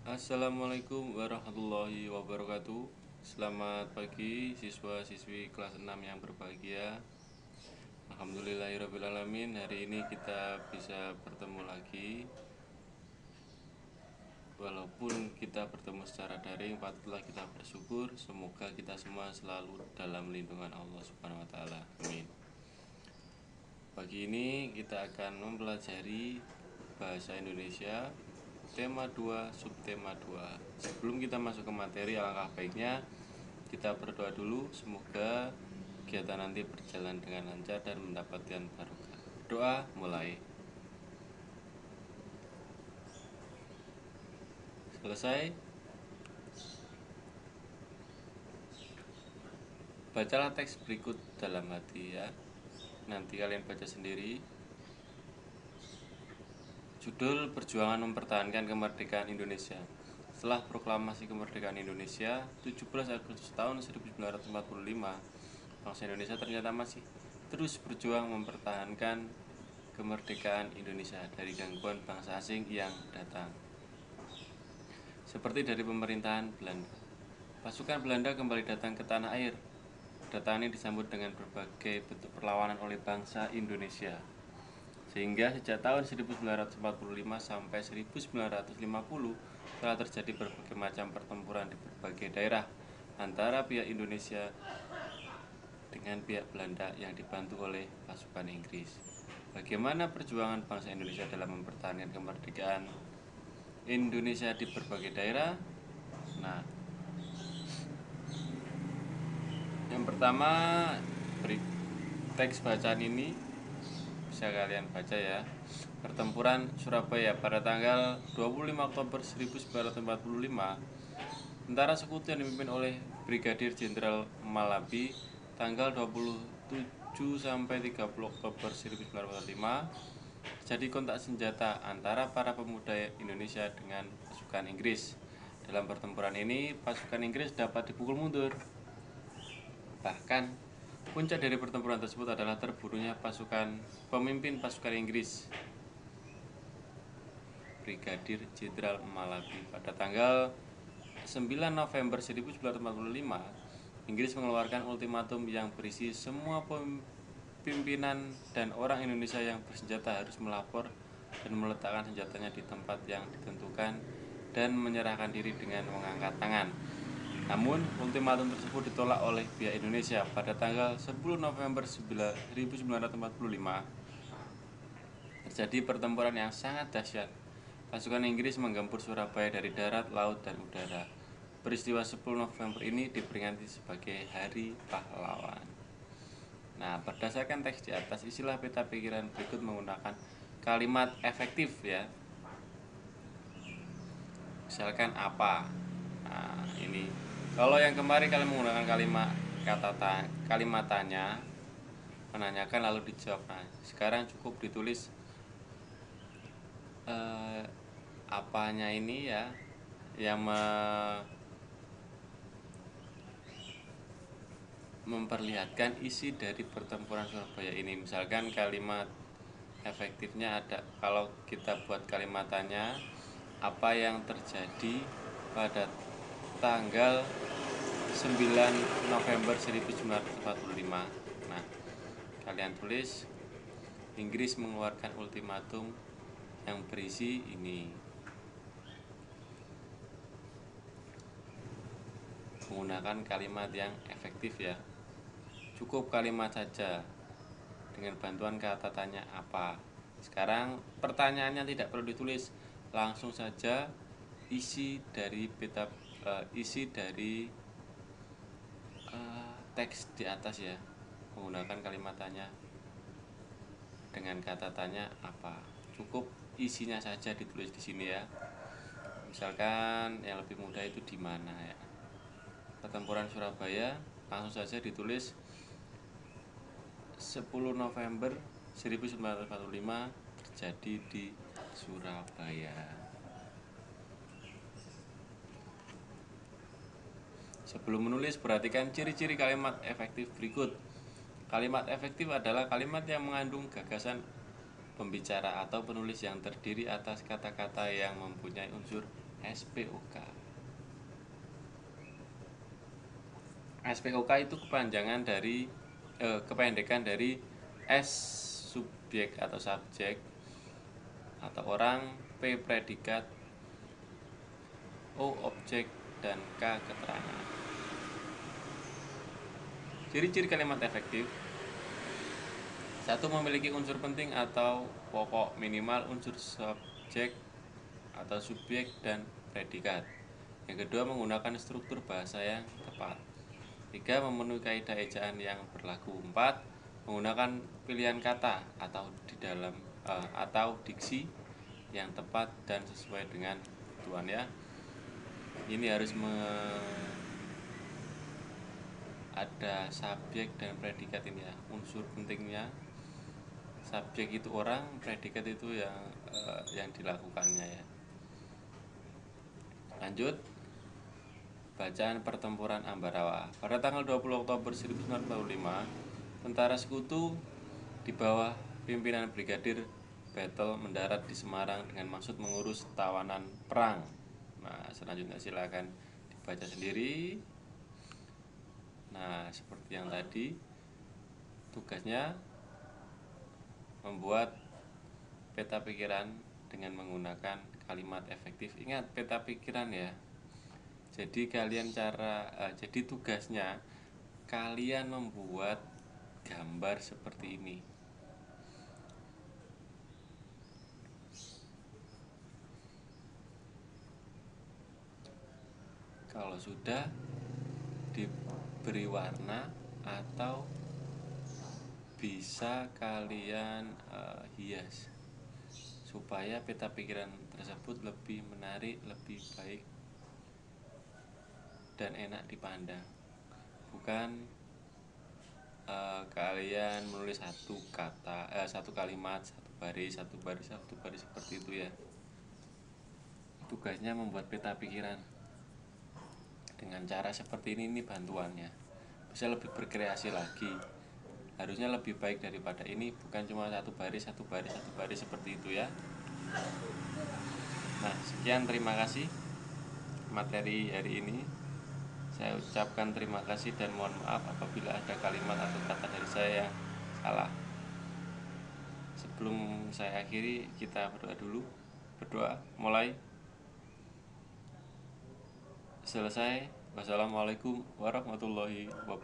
Assalamualaikum warahmatullahi wabarakatuh. Selamat pagi siswa-siswi kelas 6 yang berbahagia. Alhamdulillahirrabbilalamin. Hari ini kita bisa bertemu lagi. Walaupun kita bertemu secara daring, patutlah kita bersyukur. Semoga kita semua selalu dalam lindungan Allah Subhanahu wa taala. Amin. Pagi ini kita akan mempelajari bahasa Indonesia tema 2, subtema 2. Sebelum kita masuk ke materi, alangkah baiknya kita berdoa dulu. Semoga kegiatan nanti berjalan dengan lancar dan mendapatkan barokah. Doa mulai. Selesai. Bacalah teks berikut dalam hati ya. Nanti kalian baca sendiri. Judul: Perjuangan Mempertahankan Kemerdekaan Indonesia. Setelah proklamasi kemerdekaan Indonesia 17 Agustus tahun 1945, bangsa Indonesia ternyata masih terus berjuang mempertahankan kemerdekaan Indonesia dari gangguan bangsa asing yang datang. Seperti dari pemerintahan Belanda, pasukan Belanda kembali datang ke tanah air. Kedatangan ini disambut dengan berbagai bentuk perlawanan oleh bangsa Indonesia. Sehingga sejak tahun 1945 sampai 1950 telah terjadi berbagai macam pertempuran di berbagai daerah antara pihak Indonesia dengan pihak Belanda yang dibantu oleh pasukan Inggris. Bagaimana perjuangan bangsa Indonesia dalam mempertahankan kemerdekaan Indonesia di berbagai daerah? Nah, yang pertama, teks bacaan ini bisa kalian baca ya. Pertempuran Surabaya pada tanggal 25 Oktober 1945, tentara sekutu yang dipimpin oleh Brigadir Jenderal Malabi tanggal 27 sampai 30 Oktober 1945 terjadi kontak senjata antara para pemuda Indonesia dengan pasukan Inggris. Dalam pertempuran ini, pasukan Inggris dapat dipukul mundur. Bahkan puncak dari pertempuran tersebut adalah terbunuhnya pemimpin pasukan Inggris, Brigadir Jenderal Malabi. Pada tanggal 9 November 1945, Inggris mengeluarkan ultimatum yang berisi semua pimpinan dan orang Indonesia yang bersenjata harus melapor dan meletakkan senjatanya di tempat yang ditentukan dan menyerahkan diri dengan mengangkat tangan. Namun, ultimatum tersebut ditolak oleh pihak Indonesia. Pada tanggal 10 November 1945, terjadi pertempuran yang sangat dahsyat. Pasukan Inggris menggempur Surabaya dari darat, laut, dan udara. Peristiwa 10 November ini diperingati sebagai Hari Pahlawan. Nah, berdasarkan teks di atas, istilah peta pikiran berikut menggunakan kalimat efektif ya. Misalkan apa? Nah, ini. Kalau yang kemarin kalian menggunakan kalimat tanya, menanyakan lalu dijawab. Nah, sekarang cukup ditulis apanya ini ya, yang memperlihatkan isi dari pertempuran Surabaya ini. Misalkan kalimat efektifnya ada, kalau kita buat kalimat tanya, apa yang terjadi pada tanggal 9 November 1945. Nah, kalian tulis Inggris mengeluarkan ultimatum yang berisi ini. Menggunakan kalimat yang efektif ya. Cukup kalimat saja dengan bantuan kata tanya apa. Sekarang pertanyaannya tidak perlu ditulis, langsung saja isi dari teks di atas ya, menggunakan kalimat tanya dengan kata tanya apa. Cukup isinya saja ditulis di sini ya. Misalkan yang lebih mudah itu di mana ya. Pertempuran Surabaya, langsung saja ditulis 10 November 1945 terjadi di Surabaya. Sebelum menulis, perhatikan ciri-ciri kalimat efektif berikut. Kalimat efektif adalah kalimat yang mengandung gagasan pembicara atau penulis yang terdiri atas kata-kata yang mempunyai unsur SPOK. SPOK itu kependekan dari S subjek atau subjek atau orang, P predikat, O objek, dan K keterangan. Ciri-ciri kalimat efektif: 1. Memiliki unsur penting atau pokok, minimal unsur subjek atau subjek dan predikat. Yang kedua, menggunakan struktur bahasa yang tepat. 3. Memenuhi kaidah ejaan yang berlaku. 4. Menggunakan pilihan kata atau diksi yang tepat dan sesuai dengan kebutuhan ya. Ini harus ada subjek dan predikat ini ya. Unsur pentingnya, subjek itu orang, predikat itu yang dilakukannya ya. Lanjut, bacaan pertempuran Ambarawa. Pada tanggal 20 Oktober 1945, tentara sekutu di bawah pimpinan Brigadir Battle mendarat di Semarang dengan maksud mengurus tawanan perang. Nah, selanjutnya silakan dibaca sendiri. Nah, seperti yang tadi, tugasnya membuat peta pikiran dengan menggunakan kalimat efektif. Ingat, peta pikiran ya. Jadi jadi tugasnya kalian membuat gambar seperti ini. Kalau sudah, diberi warna atau bisa kalian hias supaya peta pikiran tersebut lebih menarik, lebih baik dan enak dipandang. Bukan kalian menulis satu kalimat, satu baris seperti itu ya. Tugasnya membuat peta pikiran dengan cara seperti ini bantuannya. Bisa lebih berkreasi lagi. Harusnya lebih baik daripada ini, bukan cuma satu baris seperti itu ya. Nah, sekian, terima kasih materi hari ini. Saya ucapkan terima kasih dan mohon maaf apabila ada kalimat atau kata dari saya yang salah. Sebelum saya akhiri, kita berdoa dulu. Berdoa, mulai. Selesai. Wassalamualaikum warahmatullahi wabarakatuh.